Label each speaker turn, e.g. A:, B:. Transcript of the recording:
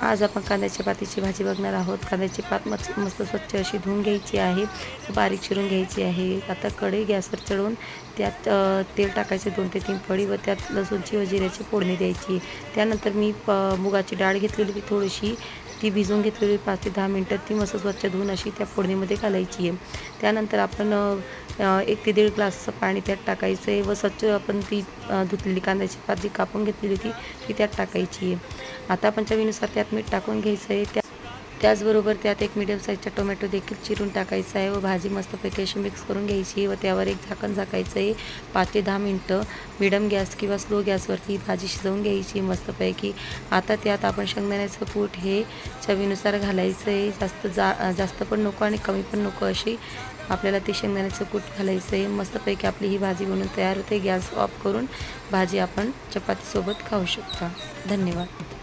A: आज आपण कांद्याच्या पातीची भाजी बघणार आहोत। कांद्याची पात मस्त स्वच्छ अशी धुवून घ्यायची आहे, बारीक चिरून घ्यायची आहे। आता कढई गॅसवर चढवून त्यात तेल टाकायचे 2 ते 3 पळी व त्यात लसूणची व जिऱ्याची फोडणी द्यायची। त्यानंतर मी मुगाची डाळ घेतलेली होती थोडीशी, ती भिजवून घेतलेली 5 ते 10 मिनटं, ती मस्त स्वच्छ धुवून अशी त्या फोडणीमध्ये घालायची आहे। त्यानंतर आपण 1 ते 1.5 ग्लास पाणी त्यात टाकायचं आहे व स्वच्छ आपण ती धुतलेली कांद्याची पात जी कापून घेतलेली होती ती त्यात टाकायची आहे। आता आपण चवीनुसार त्यात मीठ टाकून घ्यायचं आहे। त्याचबरोबर त्यात एक मीडियम साईजचा टोमॅटो देखील चिरून टाकायचा आहे व भाजी मस्तपैकी अशी मिक्स करून घ्यायची व त्यावर एक झाकण झाकायचं आहे। 5 ते 10 मिनटं मिडियम गॅस किंवा स्लो गॅसवरती भाजी शिजवून घ्यायची मस्तपैकी। आता त्यात आपण शेंगदाण्याचं कूट हे चवीनुसार घालायचं आहे। जास्त पण नको आणि कमी पण नको अशी आपल्याला ते शेंगदाण्याचं कूट घालायचं आहे। मस्तपैकी आपली ही भाजी बनवून तयार होते। गॅस ऑफ करून भाजी आपण चपातीसोबत खाऊ शकता। धन्यवाद।